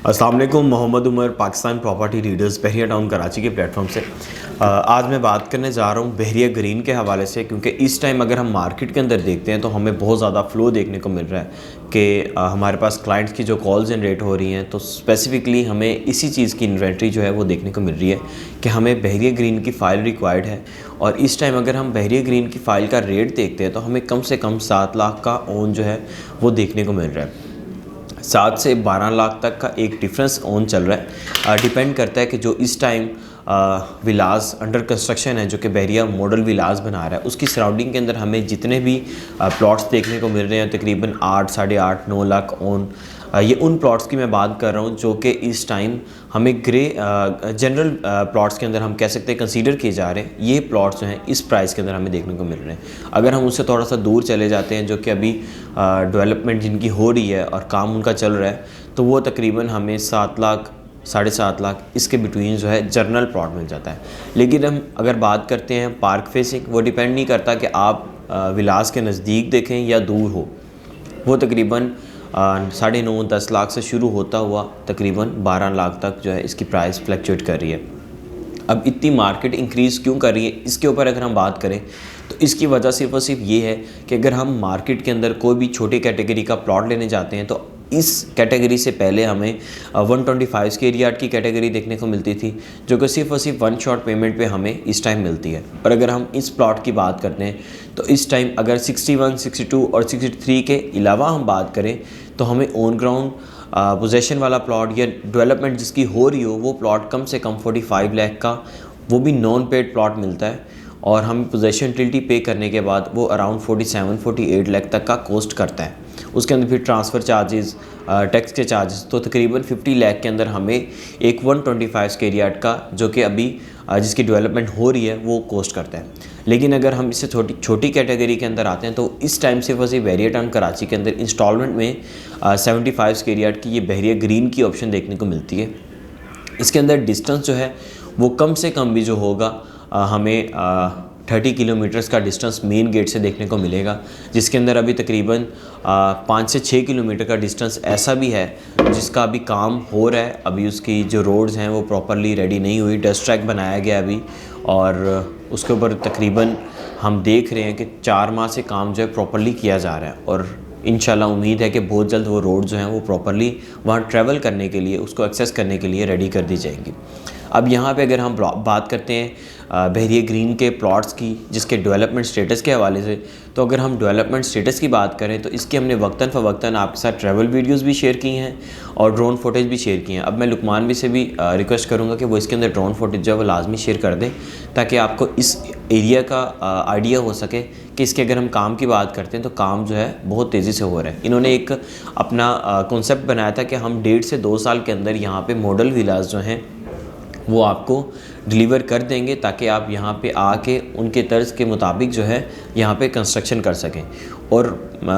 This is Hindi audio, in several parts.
अस्सलाम वालेकुम, मोहम्मद उमर, पाकिस्तान प्रॉपर्टी रीडर्स, बहरिया टाउन कराची के प्लेटफॉर्म से। आज मैं बात करने जा रहा हूँ बहरिया ग्रीन के हवाले से, क्योंकि इस टाइम अगर हम मार्केट के अंदर देखते हैं तो हमें बहुत ज़्यादा फ़्लो देखने को मिल रहा है कि हमारे पास क्लाइंट्स की जो कॉल जनरेट हो रही हैं, तो स्पेसिफ़िकली हमें इसी चीज़ की इन्वेंट्री जो है वो देखने को मिल रही है कि हमें बहरिया ग्रीन की फ़ाइल रिक्वायर्ड है। और इस टाइम अगर हम बहरिया ग्रीन की फ़ाइल का रेट देखते हैं तो हमें कम से कम 7 लाख का ओन जो है वो देखने को मिल रहा है। 7 से 12 लाख तक का एक डिफरेंस ओन चल रहा है। डिपेंड करता है कि जो इस टाइम विलास अंडर कंस्ट्रक्शन है, जो कि बहरिया मॉडल विलास बना रहा है, उसकी सराउंडिंग के अंदर हमें जितने भी प्लॉट्स देखने को मिल रहे हैं तकरीबन 8, 8.5, 9 लाख ओन। ये उन प्लॉट्स की मैं बात कर रहा हूँ जो कि इस टाइम हमें ग्रे जनरल प्लॉट्स के अंदर हम कह सकते हैं कंसीडर किए जा रहे हैं। ये प्लॉट्स जो हैं इस प्राइस के अंदर हमें देखने को मिल रहे हैं। अगर हम उससे थोड़ा सा दूर चले जाते हैं, जो कि अभी डेवलपमेंट जिनकी हो रही है और काम उनका चल रहा है, तो वो तकरीबन हमें 7 लाख, 7.5 लाख इसके बिटवीन जो है जर्नल प्लॉट मिल जाता है। लेकिन हम अगर बात करते हैं पार्क फेसिंग, वो डिपेंड नहीं करता कि आप विलास के नज़दीक देखें या दूर हो। वो तकरीबन 9.5, 10 लाख से शुरू होता हुआ तकरीबन 12 लाख तक जो है इसकी प्राइस फ्लक्चुएट कर रही है। अब इतनी मार्केट इंक्रीज़ क्यों कर रही है, इसके ऊपर अगर हम बात करें तो इसकी वजह सिर्फ और सिर्फ ये है कि अगर हम मार्केट के अंदर कोई भी छोटी कैटेगरी का प्लॉट लेने जाते हैं तो इस कैटेगरी से पहले हमें 125 स्क्वायर यार्ड की कैटेगरी देखने को मिलती थी, जो कि सिर्फ और सिर्फ 1 शॉट पेमेंट पे हमें इस टाइम मिलती है। और अगर हम इस प्लॉट की बात करते हैं तो इस टाइम अगर 61, 62 और 63 के अलावा हम बात करें तो हमें ऑन ग्राउंड पोजेशन वाला प्लॉट या डेवलपमेंट जिसकी हो रही हो वो प्लॉट कम से कम 45 लाख का, वो भी नॉन पेड प्लॉट मिलता है। और हम पोजेशन टिल्टी पे करने के बाद वो अराउंड 47, 48 लाख तक का कॉस्ट करता है। उसके अंदर फिर ट्रांसफ़र चार्जेस, टैक्स के चार्जेस, तो तकरीबन 50 लाख के अंदर हमें एक 125 स्क्वायर यार्ड का, जो कि अभी जिसकी डेवलपमेंट हो रही है, वो कॉस्ट करता है। लेकिन अगर हम इससे छोटी कैटेगरी के अंदर आते हैं तो इस टाइम से वैसे बहरिया टाउन कराची के अंदर इंस्टॉलमेंट में 75 स्क्वायर यार्ड की ये बहरिया ग्रीन की ऑप्शन देखने को मिलती है। इसके अंदर डिस्टेंस जो है वो कम से कम भी जो होगा हमें 30 किलोमीटर्स का डिस्टेंस मेन गेट से देखने को मिलेगा, जिसके अंदर अभी तकरीबन 5 से 6 किलोमीटर का डिस्टेंस ऐसा भी है जिसका अभी काम हो रहा है। अभी उसकी जो रोड्स हैं वो प्रॉपरली रेडी नहीं हुई, डस्ट ट्रैक बनाया गया अभी, और उसके ऊपर तकरीबन हम देख रहे हैं कि 4 माह से काम जो है प्रॉपरली किया जा रहा है। और इंशाल्लाह उम्मीद है कि बहुत जल्द वो रोड जो हैं वो प्रॉपरली वहाँ ट्रैवल करने के लिए, उसको एक्सेस करने के लिए रेडी कर दी जाएंगी। अब यहाँ पे अगर हम बात करते हैं बहरिया ग्रीन के प्लॉट्स की, जिसके डेवलपमेंट स्टेटस के हवाले से, तो अगर हम डेवलपमेंट स्टेटस की बात करें तो इसकी हमने वक्तन फ़वक्तन आपके साथ ट्रैवल वीडियोस भी शेयर की हैं और ड्रोन फुटेज भी शेयर की हैं। अब मैं लुकमान भी से भी रिक्वेस्ट करूँगा कि वो इसके अंदर ड्रोन फुटेज जो है वो लाजमी शेयर कर दें, ताकि आपको इस एरिया का आइडिया हो सके कि इसके अगर हम काम की बात करते हैं तो काम जो है बहुत तेज़ी से हो रहा है। इन्होंने एक अपना कॉन्सेप्ट बनाया था कि हम 1.5 से 2 साल के अंदर यहाँ पे मॉडल विलास जो हैं वो आपको डिलीवर कर देंगे, ताकि आप यहाँ पे आके उनके तर्ज के मुताबिक जो है यहाँ पे कंस्ट्रक्शन कर सकें। और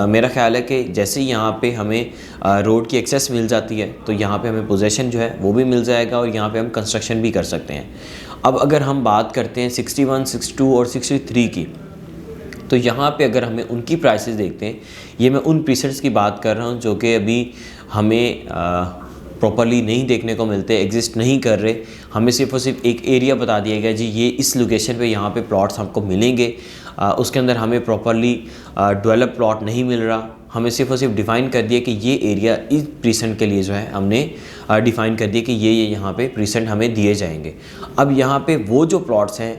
मेरा ख़्याल है कि जैसे ही यहाँ पे हमें रोड की एक्सेस मिल जाती है तो यहाँ पे हमें पोजेशन जो है वो भी मिल जाएगा और यहाँ पे हम कंस्ट्रक्शन भी कर सकते हैं। अब अगर हम बात करते हैं 61, 62 और 63 की, तो यहाँ पे अगर हमें उनकी प्राइसेस देखते हैं, ये मैं उन प्रीसेट्स की बात कर रहा हूँ जो कि अभी हमें प्रॉपरली नहीं देखने को मिलते, एग्जिस्ट नहीं कर रहे। हमें सिर्फ और सिर्फ एक एरिया बता दिया गया जी ये इस लोकेशन पे यहाँ पे प्लॉट्स हमको मिलेंगे, उसके अंदर हमें प्रॉपरली डेवलप प्लॉट नहीं मिल रहा। हमें सिर्फ और सिर्फ डिफ़ाइन कर दिया कि ये एरिया इस प्रीसेंट के लिए जो है हमने डिफ़ाइन कर दिया कि ये यहाँ पे प्रीसेंट हमें दिए जाएंगे। अब यहाँ पे वो जो प्लॉट्स हैं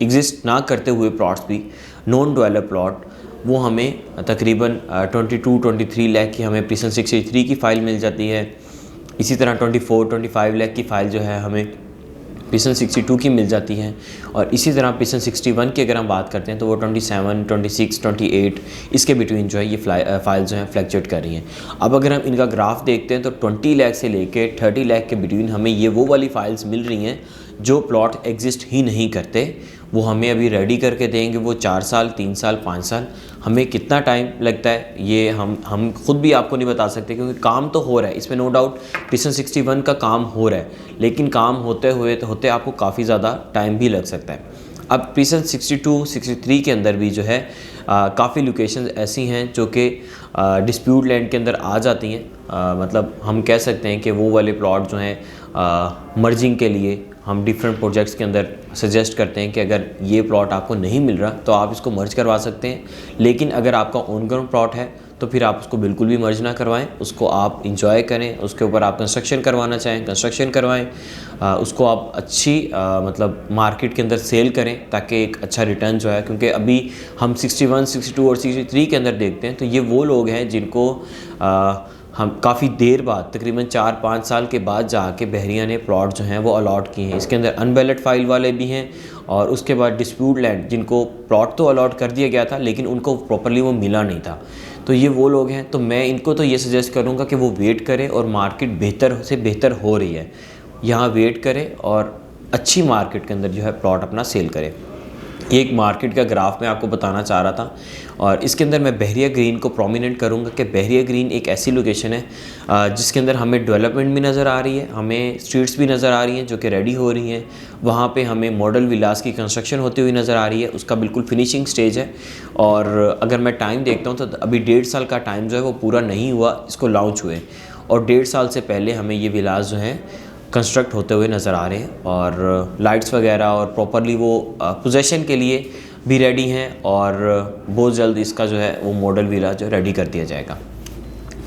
एग्जिस्ट ना करते हुए प्लॉट्स भी, नॉन डेवलप प्लॉट, वो हमें तकरीबन 22, 23 लाख की हमें प्रीसेंट 63 की फ़ाइल मिल जाती है। इसी तरह 24, 25 लाख की फ़ाइल जो है हमें प्रीसेंट 62 की मिल जाती है। और इसी तरह प्रीसेंट 61 की अगर हम बात करते हैं तो वो 27, 26, 28 इसके बिटवीन जो है ये फ़ाइल जो हैं फ्लक्चुएट कर रही हैं। अब अगर हम इनका ग्राफ देखते हैं तो 20 लाख से लेके 30 लाख के बिटवीन हमें ये वो वाली फ़ाइल्स मिल रही हैं जो प्लॉट एग्जिस्ट ही नहीं करते। वो हमें अभी रेडी करके देंगे, वो 4 साल, 3 साल, 5 साल, हमें कितना टाइम लगता है ये हम खुद भी आपको नहीं बता सकते, क्योंकि काम तो हो रहा है इसमें, नो डाउट प्रीसेंट 61 का काम हो रहा है, लेकिन काम होते आपको काफ़ी ज़्यादा टाइम भी लग सकता है। अब प्रीसेंट 62, 63 के अंदर भी जो है काफ़ी लोकेशंस ऐसी हैं जो कि डिस्प्यूट लैंड के अंदर आ जाती हैं। मतलब हम कह सकते हैं कि वो वाले प्लॉट जो हैं मर्जिंग के लिए हम डिफरेंट प्रोजेक्ट्स के अंदर सजेस्ट करते हैं कि अगर ये प्लॉट आपको नहीं मिल रहा तो आप इसको मर्ज करवा सकते हैं। लेकिन अगर आपका ओन ग्राउंड प्लॉट है तो फिर आप उसको बिल्कुल भी मर्ज ना करवाएं, उसको आप इंजॉय करें, उसके ऊपर आप कंस्ट्रक्शन करवाना चाहें कंस्ट्रक्शन करवाएं, उसको आप अच्छी मतलब मार्केट के अंदर सेल करें ताकि एक अच्छा रिटर्न जो है, क्योंकि अभी हम 61, 62 और 63 के अंदर देखते हैं तो ये वो लोग हैं जिनको हम काफ़ी देर बाद तकरीबन 4-5 साल के बाद जाके बहरिया ने प्लॉट जो हैं वो अलॉट किए हैं। इसके अंदर अनबैलेट फाइल वाले भी हैं और उसके बाद डिस्प्यूट लैंड जिनको प्लॉट तो अलॉट कर दिया गया था लेकिन उनको प्रॉपर्ली वो मिला नहीं था, तो ये वो लोग हैं। तो मैं इनको तो ये सजेस्ट करूँगा कि वो वेट करें और मार्केट बेहतर से बेहतर हो रही है, यहाँ वेट करें और अच्छी मार्केट के अंदर जो है प्लॉट अपना सेल करें। ये एक मार्केट का ग्राफ मैं आपको बताना चाह रहा था और इसके अंदर मैं बहरिया ग्रीन को प्रोमिनेंट करूँगा कि बहरिया ग्रीन एक ऐसी लोकेशन है जिसके अंदर हमें डेवलपमेंट भी नज़र आ रही है, हमें स्ट्रीट्स भी नज़र आ रही हैं जो कि रेडी हो रही हैं, वहाँ पे हमें मॉडल विलास की कंस्ट्रक्शन होती हुई नज़र आ रही है, उसका बिल्कुल फिनिशिंग स्टेज है। और अगर मैं टाइम देखता हूँ तो अभी 1.5 साल का टाइम जो है वो पूरा नहीं हुआ इसको लॉन्च हुए, और 1.5 साल से पहले हमें ये विलास जो हैं कंस्ट्रक्ट होते हुए नज़र आ रहे हैं और लाइट्स वगैरह और प्रॉपरली वो पोजेसन के लिए भी रेडी हैं और बहुत जल्द इसका जो है वो मॉडल विला जो रेडी कर दिया जाएगा।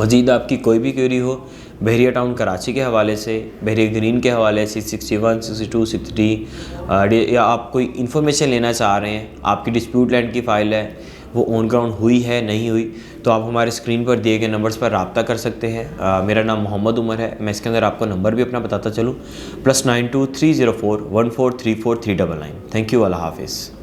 मज़ीद आपकी कोई भी क्वेरी हो बहरिया टाउन कराची के हवाले से, बहरिया ग्रीन के हवाले से 61, 62, 63 या आप कोई इन्फॉर्मेशन लेना चाह रहे हैं, आपकी डिस्प्यूट लैंड की फ़ाइल है वो ऑन ग्राउंड हुई है नहीं हुई, तो आप हमारे स्क्रीन पर दिए गए नंबर्स पर रब्ता कर सकते हैं। मेरा नाम मोहम्मद उमर है, मैं इसके अंदर आपको नंबर भी अपना बताता चलूँ, +92 304 1434 399। थैंक यू, अल्लाह हाफिज़।